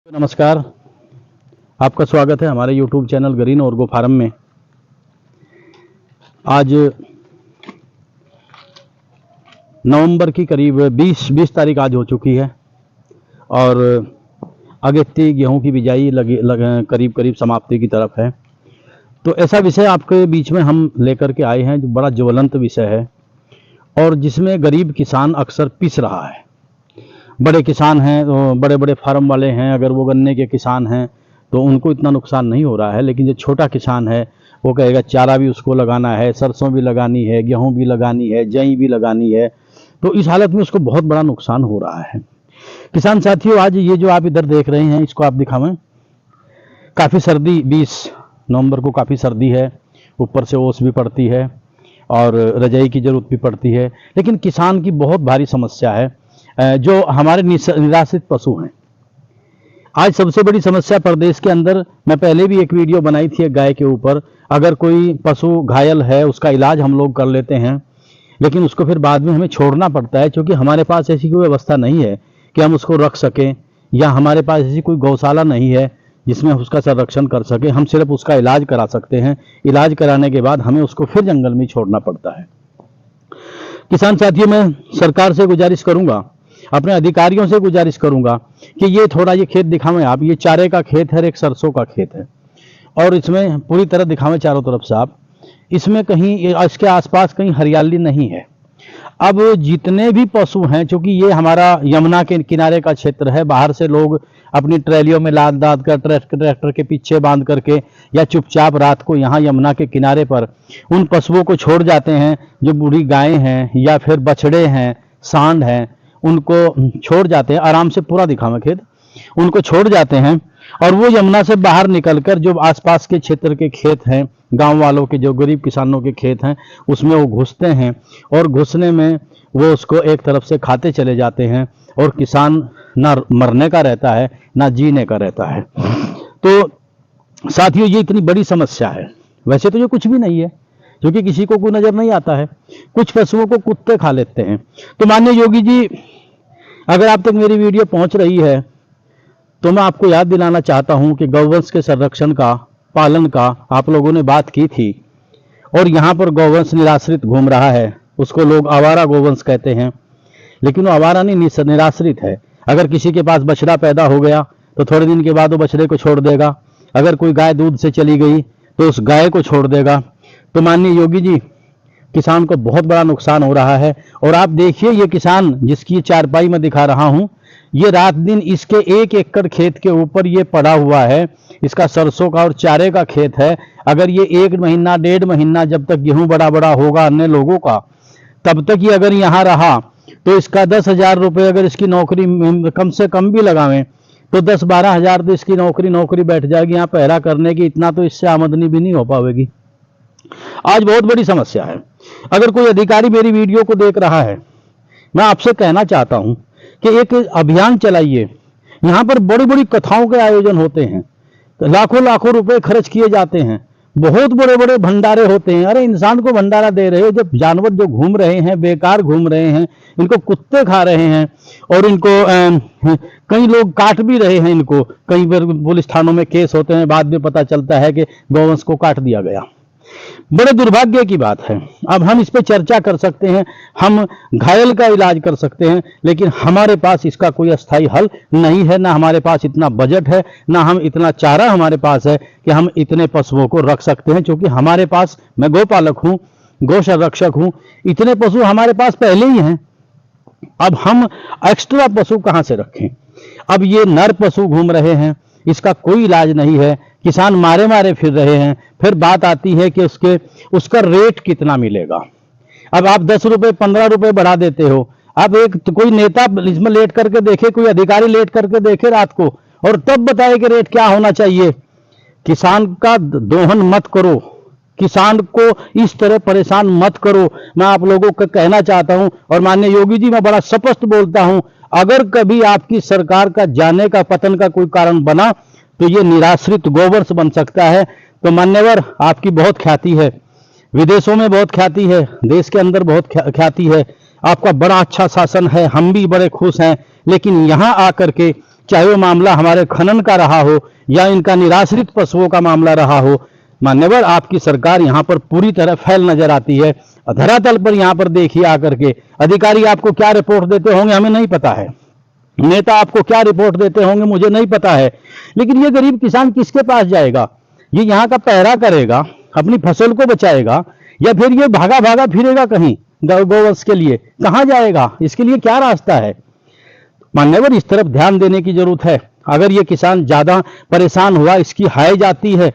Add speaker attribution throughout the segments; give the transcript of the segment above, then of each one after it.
Speaker 1: नमस्कार, आपका स्वागत है हमारे YouTube चैनल ग्रीन ऑर्गो फार्म में। आज नवंबर की करीब 20 तारीख आज हो चुकी है और अगेती गेहूं की बिजाई करीब समाप्ति की तरफ है। तो ऐसा विषय आपके बीच में हम लेकर के आए हैं जो बड़ा ज्वलंत विषय है और जिसमें गरीब किसान अक्सर पिस रहा है। बड़े किसान हैं, बड़े बड़े फार्म वाले हैं, अगर वो गन्ने के किसान हैं तो उनको इतना नुकसान नहीं हो रहा है, लेकिन जो छोटा किसान है वो कहेगा चारा भी उसको लगाना है, सरसों भी लगानी है, गेहूं भी लगानी है, जई भी लगानी है, तो इस हालत में उसको बहुत बड़ा नुकसान हो रहा है। किसान साथियों, आज ये जो आप इधर देख रहे हैं इसको आप दिखावें। काफ़ी सर्दी, 20 नवंबर को काफ़ी सर्दी है, ऊपर से ओस भी पड़ती है और रजाई की ज़रूरत भी पड़ती है, लेकिन किसान की बहुत भारी समस्या है जो हमारे निराश्रित पशु हैं। आज सबसे बड़ी समस्या प्रदेश के अंदर, मैं पहले भी एक वीडियो बनाई थी एक गाय के ऊपर, अगर कोई पशु घायल है उसका इलाज हम लोग कर लेते हैं, लेकिन उसको फिर बाद में हमें छोड़ना पड़ता है क्योंकि हमारे पास ऐसी कोई व्यवस्था नहीं है कि हम उसको रख सकें, या हमारे पास ऐसी कोई गौशाला नहीं है जिसमें उसका संरक्षण कर सके। हम सिर्फ उसका इलाज करा सकते हैं, इलाज कराने के बाद हमें उसको फिर जंगल में छोड़ना पड़ता है। किसान साथियों, मैं सरकार से गुजारिश करूंगा, अपने अधिकारियों से गुजारिश करूंगा कि ये खेत दिखावें आप। ये चारे का खेत है, एक सरसों का खेत है और इसमें पूरी तरह दिखावें चारों तरफ से आप। इसमें कहीं इसके आसपास कहीं हरियाली नहीं है। अब जितने भी पशु हैं, क्योंकि ये हमारा यमुना के किनारे का क्षेत्र है, बाहर से लोग अपनी ट्रैलियों में लाद कर ट्रैक्टर के पीछे बांध करके या चुपचाप रात को यहाँ यमुना के किनारे पर उन पशुओं को छोड़ जाते हैं जो बूढ़ी गायें हैं या फिर बछड़े हैं, सांड हैं, उनको छोड़ जाते हैं। आराम से पूरा दिखावें खेत, उनको छोड़ जाते हैं और वो यमुना से बाहर निकलकर जो आसपास के क्षेत्र के खेत हैं, गांव वालों के, जो गरीब किसानों के खेत हैं, उसमें वो घुसते हैं और घुसने में वो उसको एक तरफ से खाते चले जाते हैं और किसान ना मरने का रहता है ना जीने का रहता है। तो साथियों, ये इतनी बड़ी समस्या है। वैसे तो ये कुछ भी नहीं है क्योंकि किसी को कोई नजर नहीं आता है। कुछ पशुओं को कुत्ते खा लेते हैं। तो माननीय योगी जी, अगर आप तक मेरी वीडियो पहुंच रही है तो मैं आपको याद दिलाना चाहता हूं कि गौवंश के संरक्षण का, पालन का आप लोगों ने बात की थी और यहां पर गौवंश निराश्रित घूम रहा है। उसको लोग आवारा गौवंश कहते हैं, लेकिन वो आवारा नहीं, निराश्रित है। अगर किसी के पास बछड़ा पैदा हो गया तो थोड़े दिन के बाद वो बछड़े को छोड़ देगा। अगर कोई गाय दूध से चली गई तो उस गाय को छोड़ देगा। तो माननीय योगी जी, किसान को बहुत बड़ा नुकसान हो रहा है। और आप देखिए, ये किसान जिसकी चारपाई में दिखा रहा हूं, ये रात दिन इसके 1 एकड़ खेत के ऊपर ये पड़ा हुआ है। इसका सरसों का और चारे का खेत है। अगर ये 1 महीना 1.5 महीना जब तक गेहूं बड़ा बड़ा होगा अन्य लोगों का, तब तक ये अगर यहाँ रहा तो इसका 10,000 रुपये, अगर इसकी नौकरी कम से कम भी लगावें तो 10-12 हज़ार तो इसकी नौकरी बैठ जाएगी यहाँ पहरा करने की। इतना तो इससे आमदनी भी नहीं हो पाएगी। आज बहुत बड़ी समस्या है। अगर कोई अधिकारी मेरी वीडियो को देख रहा है, मैं आपसे कहना चाहता हूं कि एक अभियान चलाइए। यहां पर बड़ी बड़ी कथाओं के आयोजन होते हैं, लाखों लाखों रुपए खर्च किए जाते हैं, बहुत बड़े बड़े भंडारे होते हैं। अरे इंसान को भंडारा दे रहे हो, जब जानवर जो घूम रहे हैं, बेकार घूम रहे हैं, इनको कुत्ते खा रहे हैं और इनको कई लोग काट भी रहे हैं। इनको कई बार पुलिस थानों में केस होते हैं, बाद में पता चलता है कि गौवंश को काट दिया गया। बड़े दुर्भाग्य की बात है। अब हम इस पे चर्चा कर सकते हैं, हम घायल का इलाज कर सकते हैं, लेकिन हमारे पास इसका कोई अस्थायी हल नहीं है। ना हमारे पास इतना बजट है, ना हम इतना चारा हमारे पास है कि हम इतने पशुओं को रख सकते हैं। क्योंकि हमारे पास, मैं गोपालक हूं, गौ संरक्षक हूं, इतने पशु हमारे पास पहले ही हैं। अब हम एक्स्ट्रा पशु कहां से रखें? अब ये नर पशु घूम रहे हैं, इसका कोई इलाज नहीं है, किसान मारे मारे फिर रहे हैं। फिर बात आती है कि उसका रेट कितना मिलेगा। अब आप 10 रुपए 15 रुपए बढ़ा देते हो। अब कोई नेता इसमें लेट करके देखे, कोई अधिकारी लेट करके देखे रात को और तब बताए कि रेट क्या होना चाहिए। किसान का दोहन मत करो, किसान को इस तरह परेशान मत करो। मैं आप लोगों को कहना चाहता हूं और माननीय योगी जी, मैं बड़ा स्पष्ट बोलता हूं, अगर कभी आपकी सरकार का जाने का, पतन का कोई कारण बना तो ये निराश्रित गोवंश बन सकता है। तो मान्यवर, आपकी बहुत ख्याति है, विदेशों में बहुत ख्याति है, देश के अंदर बहुत ख्याति है, आपका बड़ा अच्छा शासन है, हम भी बड़े खुश हैं। लेकिन यहां आकर के चाहे वो मामला हमारे खनन का रहा हो या इनका निराश्रित पशुओं का मामला रहा हो। मान्यवर, आपकी सरकार यहाँ पर पूरी तरह फैल नजर आती है। धरातल पर यहाँ पर देखिए आकर के अधिकारी आपको क्या रिपोर्ट देते होंगे हमें नहीं पता है, नेता आपको क्या रिपोर्ट देते होंगे मुझे नहीं पता है, लेकिन ये गरीब किसान किसके पास जाएगा? ये यहाँ का पहरा करेगा, अपनी फसल को बचाएगा, या फिर ये भागा भागा फिरेगा कहीं गौवंश के लिए? कहाँ जाएगा? इसके लिए क्या रास्ता है? मान्यवर, इस तरफ ध्यान देने की जरूरत है। अगर ये किसान ज्यादा परेशान हुआ, इसकी हाय जाती है,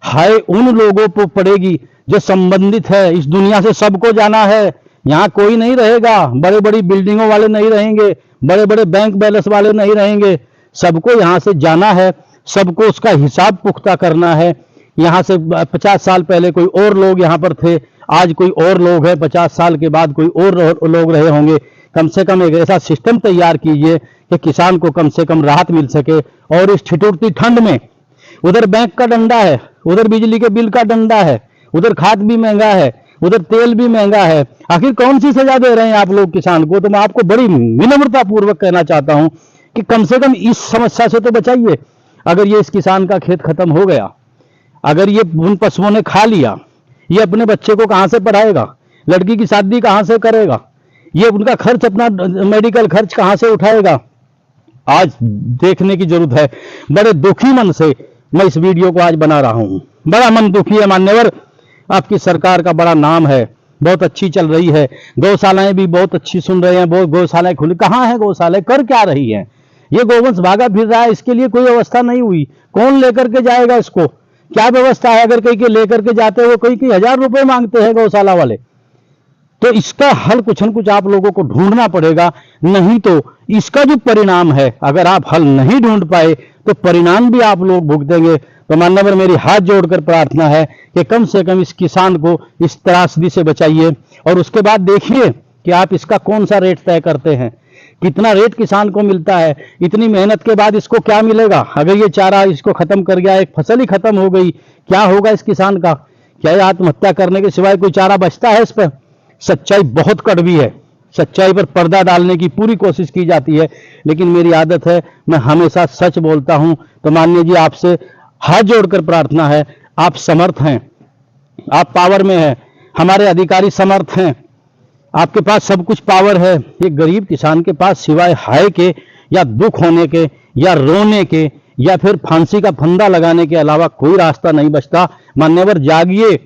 Speaker 1: हाय उन लोगों पर पड़ेगी जो संबंधित है। इस दुनिया से सबको जाना है, यहाँ कोई नहीं रहेगा, बड़े बड़ी बिल्डिंगों वाले नहीं रहेंगे, बड़े बड़े बैंक बैलेंस वाले नहीं रहेंगे, सबको यहाँ से जाना है, सबको उसका हिसाब पुख्ता करना है। यहाँ से 50 साल पहले कोई और लोग यहाँ पर थे, आज कोई और लोग हैं, 50 साल के बाद कोई और लोग रहे होंगे। कम से कम एक ऐसा सिस्टम तैयार कीजिए कि किसान को कम से कम राहत मिल सके। और इस ठिठुरती ठंड में उधर बैंक का डंडा है, उधर बिजली के बिल का डंडा है, उधर खाद भी महंगा है, उधर तेल भी महंगा है। आखिर कौन सी सजा दे रहे हैं आप लोग किसान को? तो मैं आपको बड़ी विनम्रता पूर्वक कहना चाहता हूं कि कम से कम इस समस्या से तो बचाइए। अगर ये इस किसान का खेत खत्म हो गया, अगर ये उन पशुओं ने खा लिया, ये अपने बच्चे को कहां से पढ़ाएगा? लड़की की शादी कहां से करेगा? ये उनका खर्च, अपना मेडिकल खर्च कहां से उठाएगा? आज देखने की जरूरत है। बड़े दुखी मन से मैं इस वीडियो को आज बना रहा हूं, बड़ा मन दुखी है। मान्यवर, आपकी सरकार का बड़ा नाम है, बहुत अच्छी चल रही है, गौशालाएं भी बहुत अच्छी सुन रहे हैं, बहुत गौशालाएं खुली। कहां है गौशालाएं? कर क्या रही है? ये गोवंश भागा फिर रहा है, इसके लिए कोई व्यवस्था नहीं हुई। कौन लेकर के जाएगा इसको? क्या व्यवस्था है? अगर कहीं के लेकर के जाते हो, कहीं 1000 रुपए मांगते हैं गौशाला वाले। तो इसका हल कुछ न कुछ आप लोगों को ढूंढना पड़ेगा, नहीं तो इसका जो परिणाम है, अगर आप हल नहीं ढूंढ पाए तो परिणाम भी आप लोग भुगतेंगे। तो मान्यवर, मेरी हाथ जोड़कर प्रार्थना है कि कम से कम इस किसान को इस त्रासदी से बचाइए। और उसके बाद देखिए कि आप इसका कौन सा रेट तय करते हैं, कितना रेट किसान को मिलता है। इतनी मेहनत के बाद इसको क्या मिलेगा? अगर ये चारा इसको खत्म कर गया, एक फसल ही खत्म हो गई, क्या होगा इस किसान का? क्या आत्महत्या करने के सिवाय कोई चारा बचता है इस पर? सच्चाई बहुत कड़वी है, सच्चाई पर पर्दा डालने की पूरी कोशिश की जाती है, लेकिन मेरी आदत है, मैं हमेशा सच बोलता हूं। तो माननीय जी, आपसे हाथ जोड़कर प्रार्थना है, आप समर्थ हैं, आप पावर में हैं, हमारे अधिकारी समर्थ हैं, आपके पास सब कुछ पावर है। एक गरीब किसान के पास सिवाय हाय के या दुख होने के या रोने के या फिर फांसी का फंदा लगाने के अलावा कोई रास्ता नहीं बचता। मान्यवर, जागिए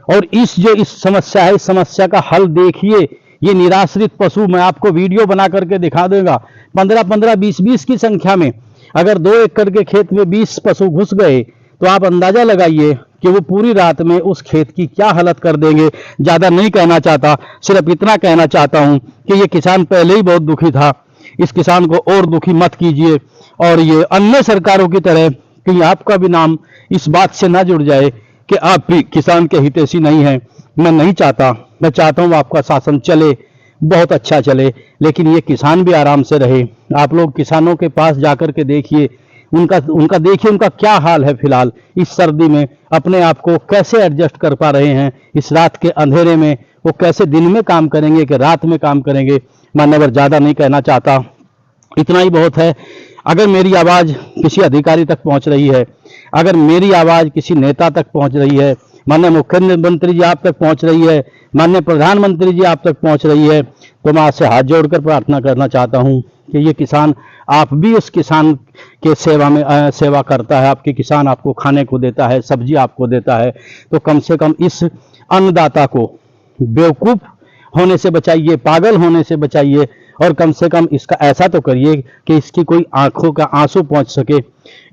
Speaker 1: और इस समस्या है, इस समस्या का हल देखिए। ये निराश्रित पशु, मैं आपको वीडियो बना करके दिखा दूंगा, 15-15, 20-20 की संख्या में अगर 2 एकड़ के खेत में 20 पशु घुस गए तो आप अंदाजा लगाइए कि वो पूरी रात में उस खेत की क्या हालत कर देंगे। ज्यादा नहीं कहना चाहता, सिर्फ इतना कहना चाहता हूं कि ये किसान पहले ही बहुत दुखी था, इस किसान को और दुखी मत कीजिए। और ये अन्य सरकारों की तरह कि आपका भी नाम इस बात से ना जुड़ जाए कि आप भी किसान के हितैषी नहीं हैं। मैं नहीं चाहता, मैं चाहता हूं आपका शासन चले, बहुत अच्छा चले, लेकिन ये किसान भी आराम से रहे। आप लोग किसानों के पास जाकर के देखिए, उनका देखिए उनका क्या हाल है। फिलहाल इस सर्दी में अपने आप को कैसे एडजस्ट कर पा रहे हैं, इस रात के अंधेरे में वो कैसे दिन में काम करेंगे कि रात में काम करेंगे। मान्यवर, ज्यादा नहीं कहना चाहता, इतना ही बहुत है। अगर मेरी आवाज किसी अधिकारी तक पहुंच रही है, अगर मेरी आवाज किसी नेता तक पहुंच रही है, माननीय मुख्यमंत्री जी आप तक पहुंच रही है, माननीय प्रधानमंत्री जी आप तक पहुंच रही है, तो मैं आपसे हाथ जोड़कर प्रार्थना करना चाहता हूं कि ये किसान, आप भी उस किसान के सेवा करता है, आपके किसान आपको खाने को देता है, सब्जी आपको देता है, तो कम से कम इस अन्नदाता को बेवकूफ होने से बचाइए, पागल होने से बचाइए, और कम से कम इसका ऐसा तो करिए कि इसकी कोई आंखों का आंसू पहुंच सके।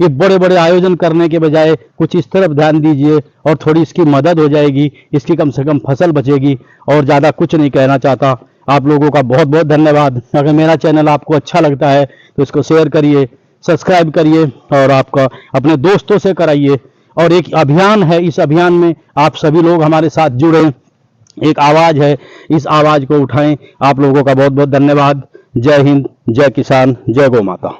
Speaker 1: ये बड़े बड़े आयोजन करने के बजाय कुछ इस तरफ ध्यान दीजिए और थोड़ी इसकी मदद हो जाएगी, इसकी कम से कम फसल बचेगी। और ज़्यादा कुछ नहीं कहना चाहता। आप लोगों का बहुत बहुत धन्यवाद। अगर मेरा चैनल आपको अच्छा लगता है तो इसको शेयर करिए, सब्सक्राइब करिए और आपका अपने दोस्तों से कराइए। और एक अभियान है, इस अभियान में आप सभी लोग हमारे साथ जुड़े, एक आवाज है, इस आवाज को उठाएं। आप लोगों का बहुत बहुत धन्यवाद। जय हिंद, जय किसान, जय गौ माता।